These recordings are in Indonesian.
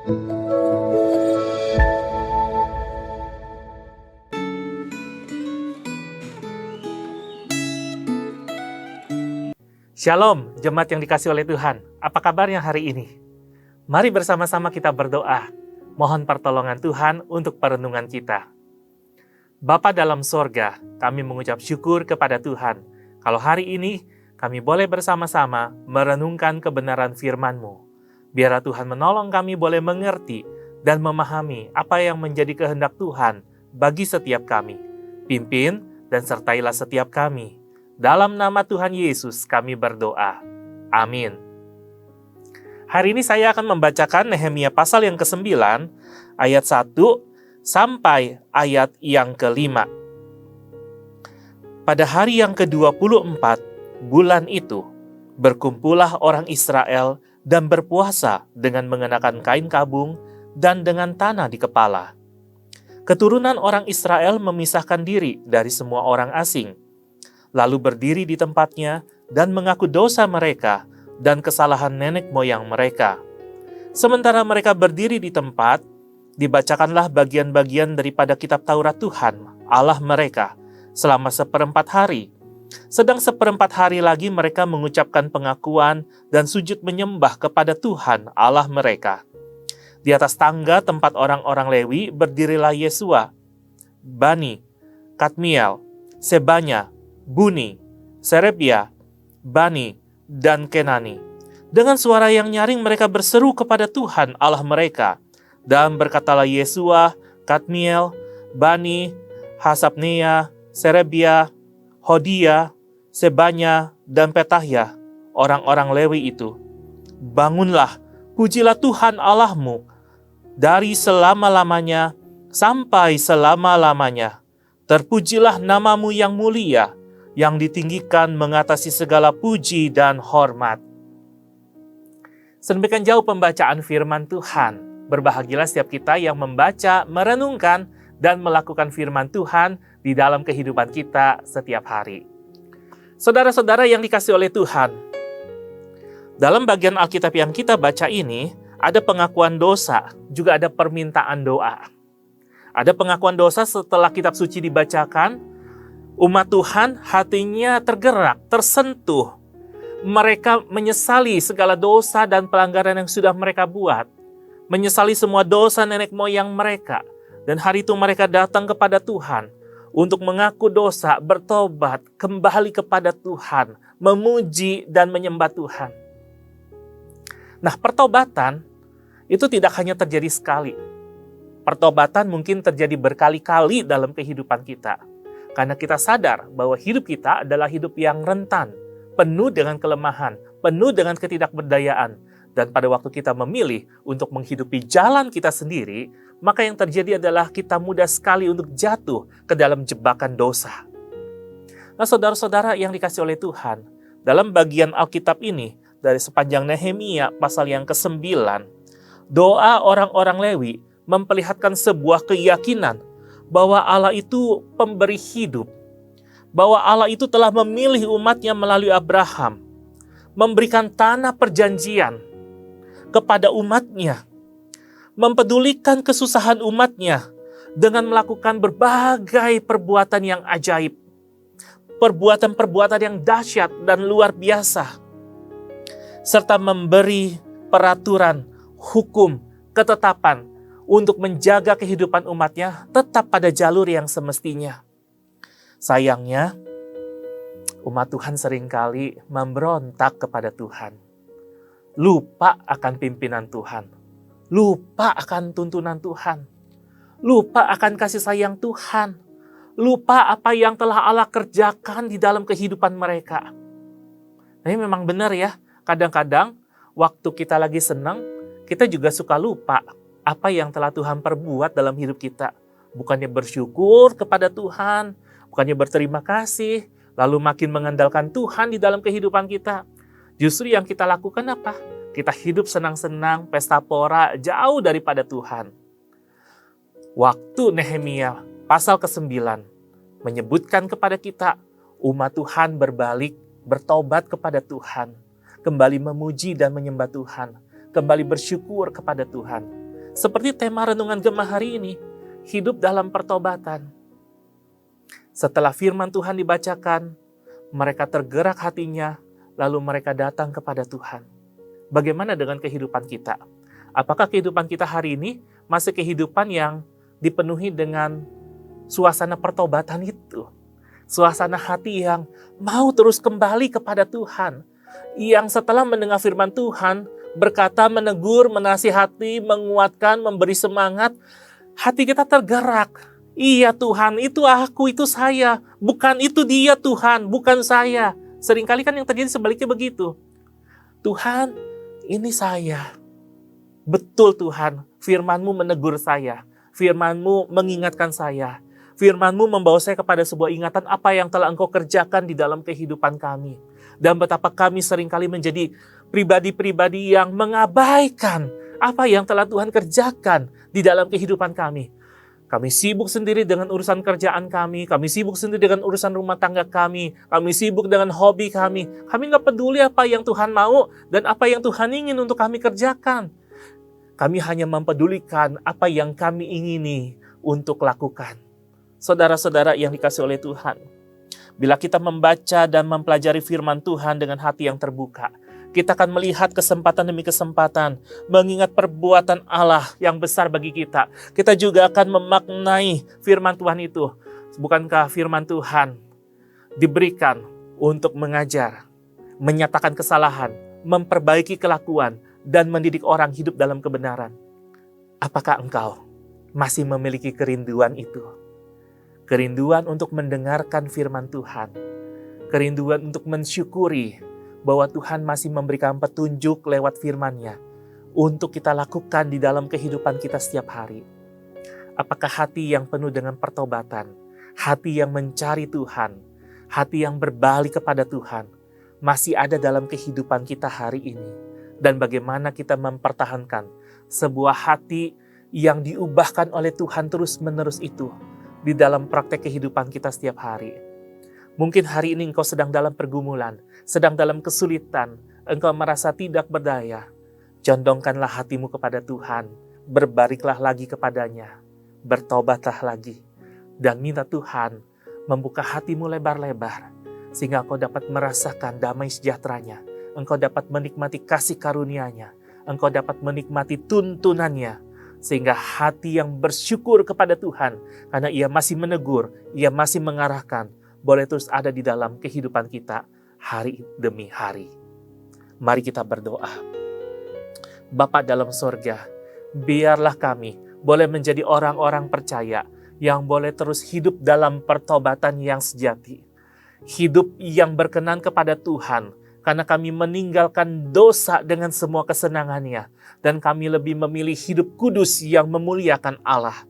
Shalom, jemaat yang dikasihi oleh Tuhan. Apa kabarnya hari ini? Mari bersama-sama kita berdoa. Mohon pertolongan Tuhan untuk perenungan kita. Bapa dalam sorga, kami mengucap syukur kepada Tuhan. Kalau hari ini kami boleh bersama-sama merenungkan kebenaran firman-Mu. Biarlah Tuhan menolong kami boleh mengerti dan memahami apa yang menjadi kehendak Tuhan bagi setiap kami. Pimpin dan sertailah setiap kami. Dalam nama Tuhan Yesus kami berdoa. Amin. Hari ini saya akan membacakan Nehemia pasal yang ke-9, ayat 1 sampai ayat yang ke-5. Pada hari yang ke-24, bulan itu, berkumpullah orang Israel dan berpuasa dengan mengenakan kain kabung dan dengan tanah di kepala. Keturunan orang Israel memisahkan diri dari semua orang asing, lalu berdiri di tempatnya dan mengaku dosa mereka dan kesalahan nenek moyang mereka. Sementara mereka berdiri di tempat, dibacakanlah bagian-bagian daripada kitab Taurat Tuhan, Allah mereka, selama 1/4 hari. Sedang 1/4 hari lagi mereka mengucapkan pengakuan dan sujud menyembah kepada Tuhan, Allah mereka. Di atas tangga tempat orang-orang Lewi berdirilah Yesua, Bani, Kadmiel, Sebanya, Buni, Serebia, Bani, dan Kenani. Dengan suara yang nyaring mereka berseru kepada Tuhan Allah mereka. Dan berkatalah Yesua, Kadmiel, Bani, Hasabnea, Serebia, Hodia, Sebanya, dan Petahya, orang-orang Lewi itu. Bangunlah, pujilah Tuhan Allahmu, dari selama-lamanya sampai selama-lamanya. Terpujilah namamu yang mulia, yang ditinggikan mengatasi segala puji dan hormat. Sedemikian jauh pembacaan firman Tuhan. Berbahagialah setiap kita yang membaca, merenungkan, dan melakukan firman Tuhan di dalam kehidupan kita setiap hari. Saudara-saudara yang dikasihi oleh Tuhan, dalam bagian Alkitab yang kita baca ini, ada pengakuan dosa, juga ada permintaan doa. Ada pengakuan dosa setelah kitab suci dibacakan, umat Tuhan hatinya tergerak, tersentuh. Mereka menyesali segala dosa dan pelanggaran yang sudah mereka buat. Menyesali semua dosa nenek moyang mereka. Dan hari itu mereka datang kepada Tuhan untuk mengaku dosa, bertobat, kembali kepada Tuhan, memuji dan menyembah Tuhan. Nah, pertobatan itu tidak hanya terjadi sekali. Pertobatan mungkin terjadi berkali-kali dalam kehidupan kita. Karena kita sadar bahwa hidup kita adalah hidup yang rentan, penuh dengan kelemahan, penuh dengan ketidakberdayaan. Dan pada waktu kita memilih untuk menghidupi jalan kita sendiri, maka yang terjadi adalah kita mudah sekali untuk jatuh ke dalam jebakan dosa. Nah, saudara-saudara yang dikasihi oleh Tuhan, dalam bagian Alkitab ini, dari sepanjang Nehemia pasal yang ke-9, doa orang-orang Lewi memperlihatkan sebuah keyakinan bahwa Allah itu pemberi hidup, bahwa Allah itu telah memilih umatnya melalui Abraham, memberikan tanah perjanjian kepada umatnya, mempedulikan kesusahan umatnya dengan melakukan berbagai perbuatan yang ajaib, perbuatan-perbuatan yang dahsyat dan luar biasa, serta memberi peraturan, hukum, ketetapan untuk menjaga kehidupan umatnya tetap pada jalur yang semestinya. Sayangnya, umat Tuhan seringkali memberontak kepada Tuhan. Lupa akan pimpinan Tuhan. Lupa akan tuntunan Tuhan. Lupa akan kasih sayang Tuhan. Lupa apa yang telah Allah kerjakan di dalam kehidupan mereka. Nah, ini memang benar ya. Kadang-kadang waktu kita lagi senang, kita juga suka lupa apa yang telah Tuhan perbuat dalam hidup kita. Bukannya bersyukur kepada Tuhan, bukannya berterima kasih, lalu makin mengandalkan Tuhan di dalam kehidupan kita. Justru yang kita lakukan apa? Kita hidup senang-senang, pesta pora, jauh daripada Tuhan. Waktu Nehemia pasal ke-9 menyebutkan kepada kita, umat Tuhan berbalik, bertobat kepada Tuhan, kembali memuji dan menyembah Tuhan, kembali bersyukur kepada Tuhan. Seperti tema renungan Gemah hari ini, hidup dalam pertobatan. Setelah firman Tuhan dibacakan, mereka tergerak hatinya, lalu mereka datang kepada Tuhan. Bagaimana dengan kehidupan kita? Apakah kehidupan kita hari ini masih kehidupan yang dipenuhi dengan suasana pertobatan itu? Suasana hati yang mau terus kembali kepada Tuhan. Yang setelah mendengar firman Tuhan, berkata, menegur, menasihati, menguatkan, memberi semangat, hati kita tergerak. Iya Tuhan, itu aku, itu saya. Bukan itu dia Tuhan, bukan saya. Seringkali kan yang terjadi sebaliknya begitu. Tuhan, ini saya. Betul Tuhan, firman-Mu menegur saya. Firman-Mu mengingatkan saya. Firman-Mu membawa saya kepada sebuah ingatan apa yang telah Engkau kerjakan di dalam kehidupan kami. Dan betapa kami seringkali menjadi pribadi-pribadi yang mengabaikan apa yang telah Tuhan kerjakan di dalam kehidupan kami. Kami sibuk sendiri dengan urusan kerjaan kami sibuk sendiri dengan urusan rumah tangga kami sibuk dengan hobi kami. Kami nggak peduli apa yang Tuhan mau dan apa yang Tuhan ingin untuk kami kerjakan. Kami hanya mempedulikan apa yang kami ingini untuk lakukan. Saudara-saudara yang dikasihi oleh Tuhan, bila kita membaca dan mempelajari firman Tuhan dengan hati yang terbuka, kita akan melihat kesempatan demi kesempatan, mengingat perbuatan Allah yang besar bagi kita. Kita juga akan memaknai firman Tuhan itu. Bukankah firman Tuhan diberikan untuk mengajar, menyatakan kesalahan, memperbaiki kelakuan, dan mendidik orang hidup dalam kebenaran? Apakah engkau masih memiliki kerinduan itu? Kerinduan untuk mendengarkan firman Tuhan. Kerinduan untuk mensyukuri bahwa Tuhan masih memberikan petunjuk lewat firman-Nya untuk kita lakukan di dalam kehidupan kita setiap hari. Apakah hati yang penuh dengan pertobatan, hati yang mencari Tuhan, hati yang berbalik kepada Tuhan, masih ada dalam kehidupan kita hari ini? Dan bagaimana kita mempertahankan sebuah hati yang diubahkan oleh Tuhan terus-menerus itu di dalam praktek kehidupan kita setiap hari. Mungkin hari ini engkau sedang dalam pergumulan, sedang dalam kesulitan, engkau merasa tidak berdaya. Condongkanlah hatimu kepada Tuhan, berbaliklah lagi kepadanya, bertobatlah lagi, dan minta Tuhan membuka hatimu lebar-lebar, sehingga engkau dapat merasakan damai sejahteranya, engkau dapat menikmati kasih karunia-Nya, engkau dapat menikmati tuntunannya, sehingga hati yang bersyukur kepada Tuhan, karena Ia masih menegur, Ia masih mengarahkan, boleh terus ada di dalam kehidupan kita hari demi hari. Mari kita berdoa. Bapa dalam sorga, biarlah kami boleh menjadi orang-orang percaya yang boleh terus hidup dalam pertobatan yang sejati. Hidup yang berkenan kepada Tuhan, karena kami meninggalkan dosa dengan semua kesenangannya, dan kami lebih memilih hidup kudus yang memuliakan Allah.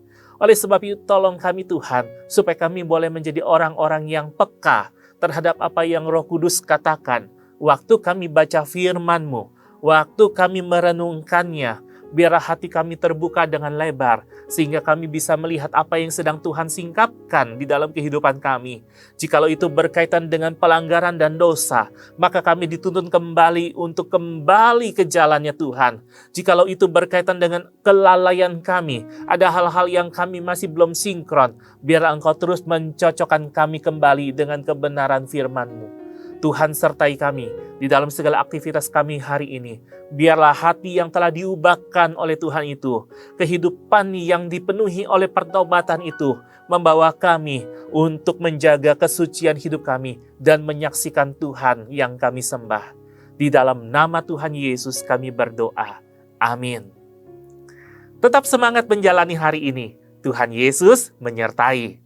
Oleh sebab itu tolong kami Tuhan, supaya kami boleh menjadi orang-orang yang peka terhadap apa yang Roh Kudus katakan. Waktu kami baca firman-Mu, waktu kami merenungkannya, biarlah hati kami terbuka dengan lebar, sehingga kami bisa melihat apa yang sedang Tuhan singkapkan di dalam kehidupan kami. Jikalau itu berkaitan dengan pelanggaran dan dosa, maka kami dituntun kembali untuk kembali ke jalannya Tuhan. Jikalau itu berkaitan dengan kelalaian kami, ada hal-hal yang kami masih belum sinkron, biarlah Engkau terus mencocokkan kami kembali dengan kebenaran firman-Mu. Tuhan sertai kami di dalam segala aktivitas kami hari ini. Biarlah hati yang telah diubahkan oleh Tuhan itu, kehidupan yang dipenuhi oleh pertobatan itu, membawa kami untuk menjaga kesucian hidup kami dan menyaksikan Tuhan yang kami sembah. Di dalam nama Tuhan Yesus kami berdoa. Amin. Tetap semangat menjalani hari ini. Tuhan Yesus menyertai.